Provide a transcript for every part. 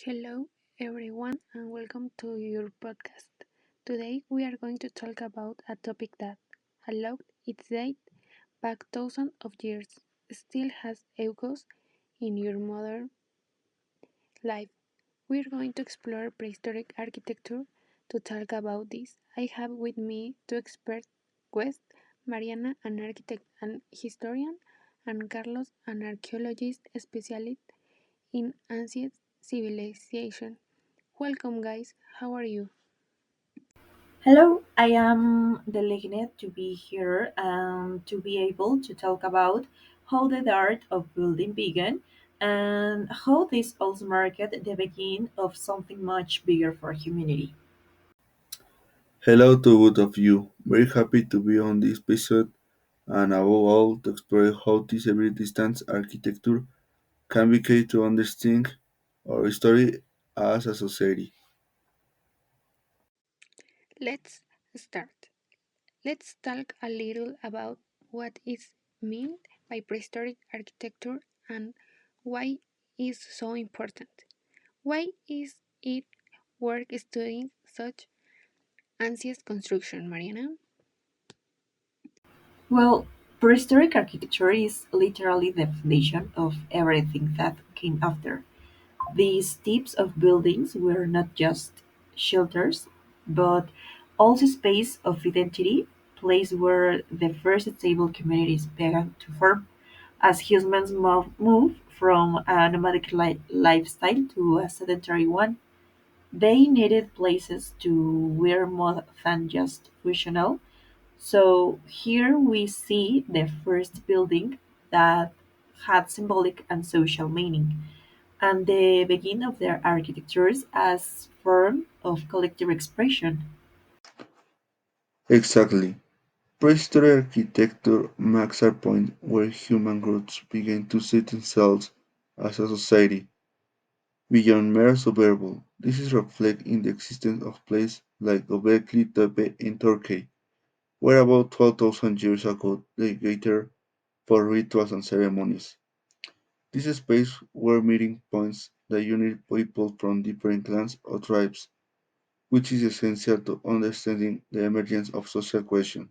Hello, everyone, and welcome to your podcast. Today, we are going to talk about a topic that, allowed its date back thousands of years, still has echoes in your modern life. We are going to explore prehistoric architecture. To talk about this, I have with me two experts: West, Mariana, an architect and historian, and Carlos, an archaeologist specialist in ancient civilization. Welcome, guys. How are you? Hello, I am delighted to be here and to be able to talk about how the art of building began and how this also marked the beginning of something much bigger for humanity. Hello to both of you. Very happy to be on this episode and above all to explore how this every distance architecture can be key to understand our history as a society. Let's start. Let's talk a little about what is meant by prehistoric architecture and why is so important. Why is it worth studying such ancient construction, Mariana? Well, prehistoric architecture is literally the foundation of everything that came after. These types of buildings were not just shelters, but also space of identity, place where the first stable communities began to form. As humans move from a nomadic lifestyle to a sedentary one, they needed places to were more than just functional. So here we see the first building that had symbolic and social meaning and the beginning of their architectures as form of collective expression. Exactly. Prehistoric architecture marks a point where human groups began to see themselves as a society beyond mere survival. This is reflected in the existence of places like Göbekli Tepe in Turkey, where about 12,000 years ago they gathered for rituals and ceremonies. These spaces were meeting points that unite people from different clans or tribes, which is essential to understanding the emergence of social cohesion.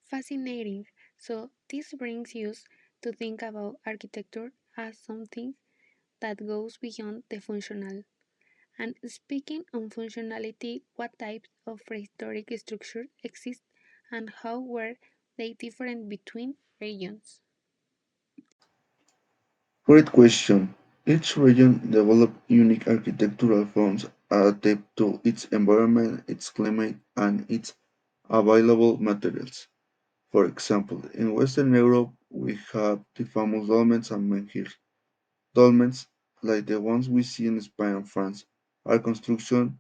Fascinating. So, this brings us to think about architecture as something that goes beyond the functional. And speaking on functionality, what types of prehistoric structures exist and how were they different between regions? Great question. Each region developed unique architectural forms adapted to its environment, its climate, and its available materials. For example, in Western Europe, we have the famous dolmens and menhirs. Dolmens, like the ones we see in Spain and France, are constructions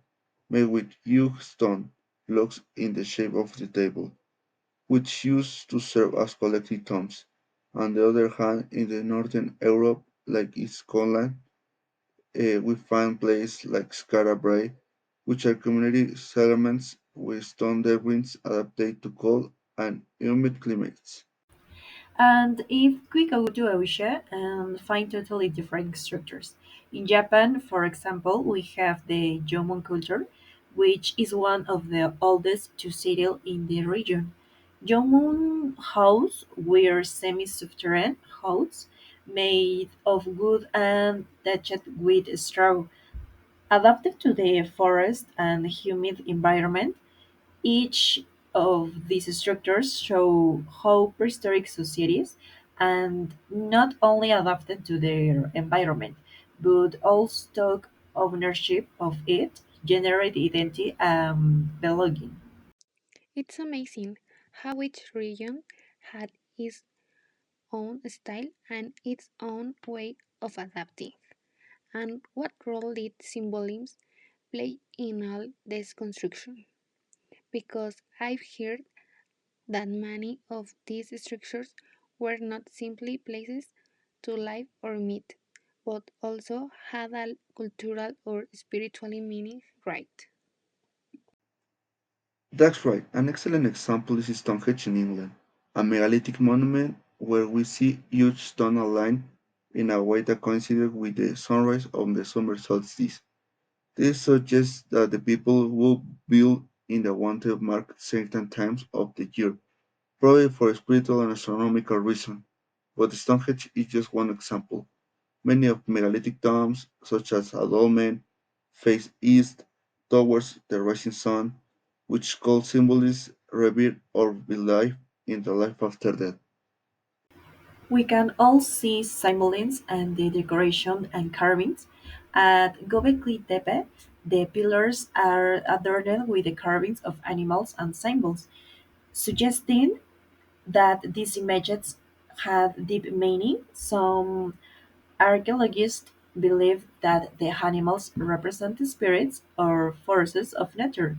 made with huge stone blocks in the shape of the table, which used to serve as collective tombs. On the other hand, in the northern Europe, like in Scotland, we find places like Skara Brae, which are community settlements with stone dwellings adapted to cold and humid climates. And if we go to Asia and find totally different structures. In Japan, for example, we have the Jomon culture, which is one of the oldest to settle in the region. Jomon house were semi-subterranean huts made of wood and thatched with straw. Adapted to the forest and humid environment, each of these structures show how prehistoric societies and not only adapted to their environment, but also took ownership of it, generate identity and belonging. It's amazing how each region had its own style and its own way of adapting. And what role did symbolism play in all this construction? Because I've heard that many of these structures were not simply places to live or meet, but also had a cultural or spiritual meaning, right? That's right. An excellent example is Stonehenge in England, a megalithic monument where we see huge stone aligned in a way that coincides with the sunrise on the summer solstice. This suggests that the people who built in the wanted mark certain times of the year, probably for spiritual and astronomical reasons. But Stonehenge is just one example. Many of megalithic tombs, such as a dolmen, face east towards the rising sun, which could symbolize rebirth or belief in the life after death. We can all see symbolisms and the decoration and carvings. At Gobekli Tepe, the pillars are adorned with the carvings of animals and symbols, suggesting that these images had deep meaning. Some archaeologists believe that the animals represent the spirits or forces of nature,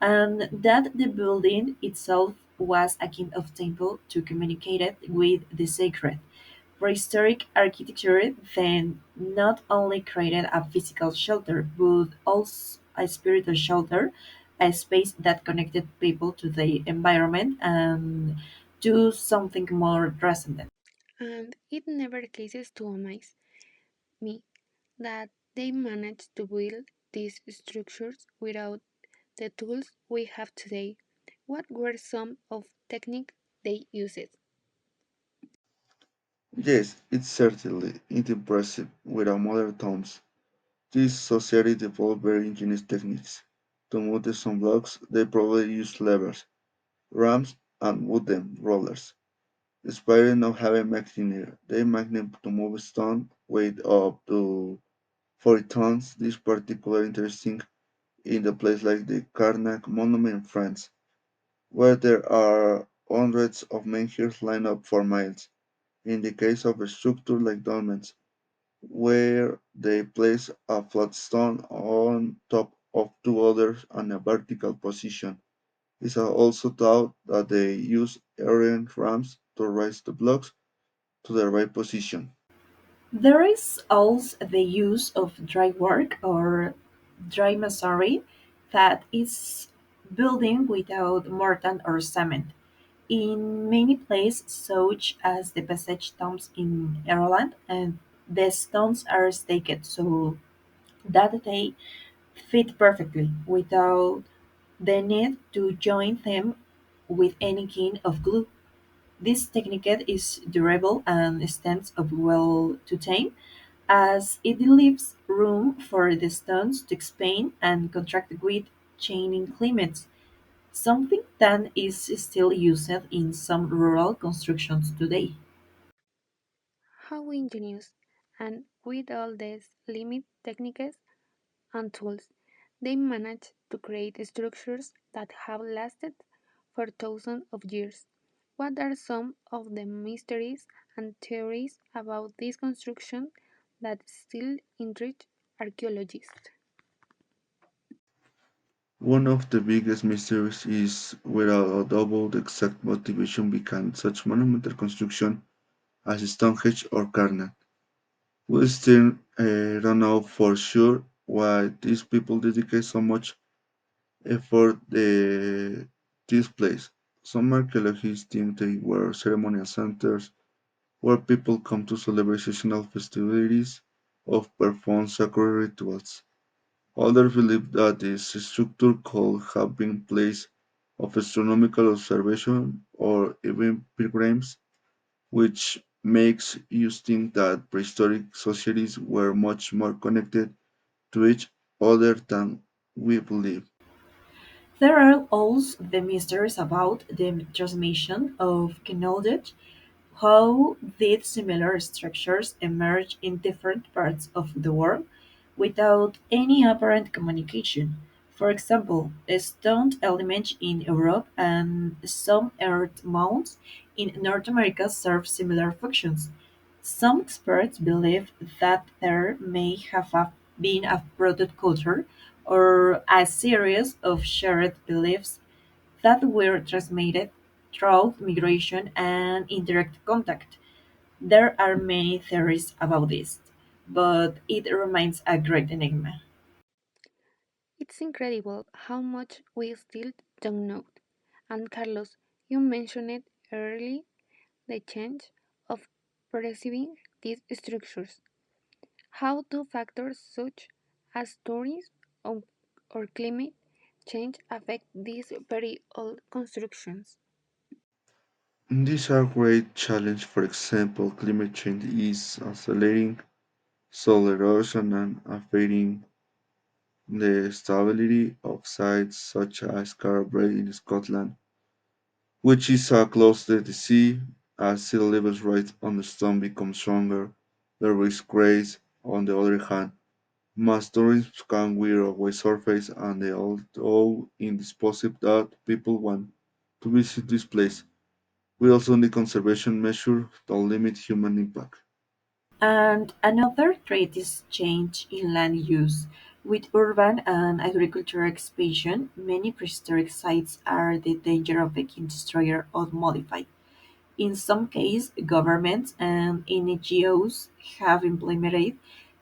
and that the building itself was a kind of temple to communicate it with the sacred. Prehistoric architecture then not only created a physical shelter, but also a spiritual shelter, a space that connected people to the environment and to something more transcendent. And it never ceases to amaze me that they managed to build these structures without the tools we have today. What were some of techniques they used? Yes, it's certainly impressive with our modern tombs. This society developed very ingenious techniques. To move the stone blocks, they probably used levers, rams, and wooden rollers. Despite not having machinery, they managed to move stone weight up to 40 tons. This is particularly interesting in a place like the Karnak Monument in France, where there are hundreds of menhirs lined up for miles. In the case of a structure like dolmens, where they place a flat stone on top of two others in a vertical position. It's also thought that they use iron rams to raise the blocks to the right position. There is also the use of dry work or dry masonry, that is building without mortar or cement. In many places, such as the passage tombs in Ireland, and the stones are staked so that they fit perfectly without the need to join them with any kind of glue. This technique is durable and stands up well to time, as it leaves room for the stones to expand and contract with changing climates, something that is still used in some rural constructions today. How ingenious! And with all these limit techniques and tools, they managed to create structures that have lasted for thousands of years. What are some of the mysteries and theories about this construction that still intrigue archaeologists? One of the biggest mysteries is without a doubt the exact motivation behind such monumental construction as Stonehenge or Karnak. We still don't know for sure why these people dedicate so much effort to this place. Some archaeologists think they were ceremonial centers where people come to celebrate seasonal festivities or perform sacred rituals. Others believe that this structure could have been place of astronomical observation or even pilgrims, which makes you think that prehistoric societies were much more connected to each other than we believe. There are also the mysteries about the transmission of knowledge, how did similar structures emerge in different parts of the world without any apparent communication? For example, a stone element in Europe and some earth mounds in North America serve similar functions. Some experts believe that there may have been a product culture or a series of shared beliefs that were transmitted through migration and indirect contact. There are many theories about this, but it remains a great enigma. It's incredible how much we still don't know. And Carlos, you mentioned it early, the change of perceiving these structures. How do factors such as stories of, or climate change affect these very old constructions. These are great challenge. For example, climate change is accelerating soil erosion and affecting the stability of sites such as Carbrae in Scotland, which is close to the sea. As sea levels rise and the storm becomes stronger, the risk grows. On the other hand, mass storms can wear away surface and they although indisposable that people want to visit this place. We also need conservation measures to limit human impact. And another trait is change in land use. With urban and agricultural expansion, many prehistoric sites are the danger of being destroyed or modified. In some cases, governments and NGOs have implemented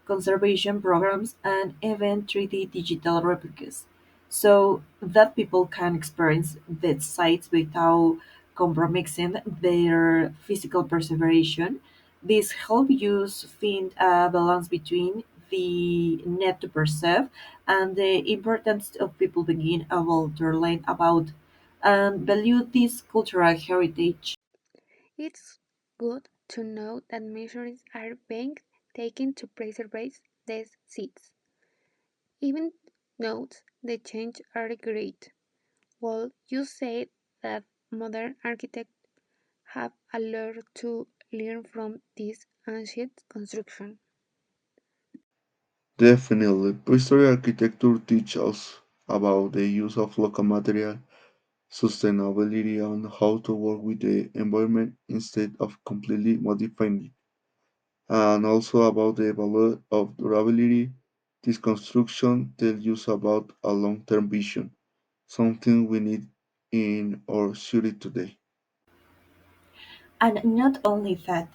conservation programs and even 3D digital replicas so that people can experience the sites without compromising their physical preservation. This helps you find a balance between the need to preserve and the importance of people being able to learn about and value this cultural heritage. It's good to know that measures are being taken to preserve these seeds. Even though the changes are great. Well, you said that modern architects have a lot to learn from this ancient construction. Definitely, prehistoric architecture teaches us about the use of local material, sustainability, and how to work with the environment instead of completely modifying it, and also about the value of durability. This construction tells us about a long-term vision, something we need in our city today. And not only that,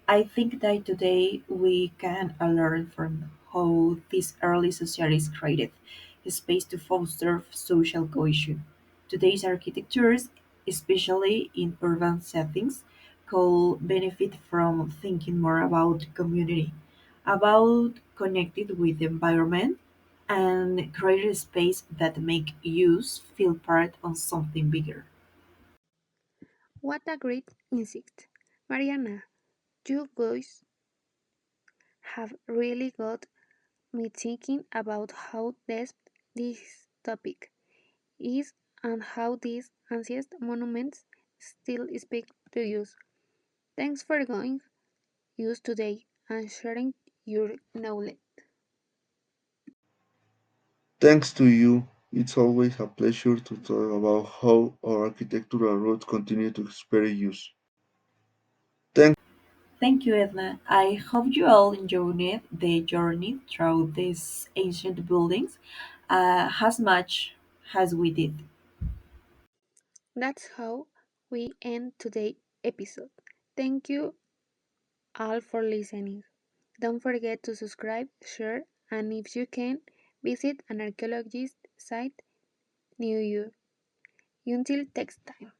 I think that today we can learn from how these early societies created a space to foster social cohesion. Today's architectures, especially in urban settings, could benefit from thinking more about community, about connected with the environment, and create a space that make use feel part of something bigger. What a great insight. Mariana, you guys have really got me thinking about how depth this topic is and how these ancient monuments still speak to us. Thanks for going us today and sharing your knowledge. Thanks to you, it's always a pleasure to talk about how our architectural roots continue to experience use. Thanks. Thank you, Edna. I hope you all enjoyed the journey through these ancient buildings as much as we did. That's how we end today's episode. Thank you all for listening. Don't forget to subscribe, share, and if you can, visit an archaeologist site near you. Until next time.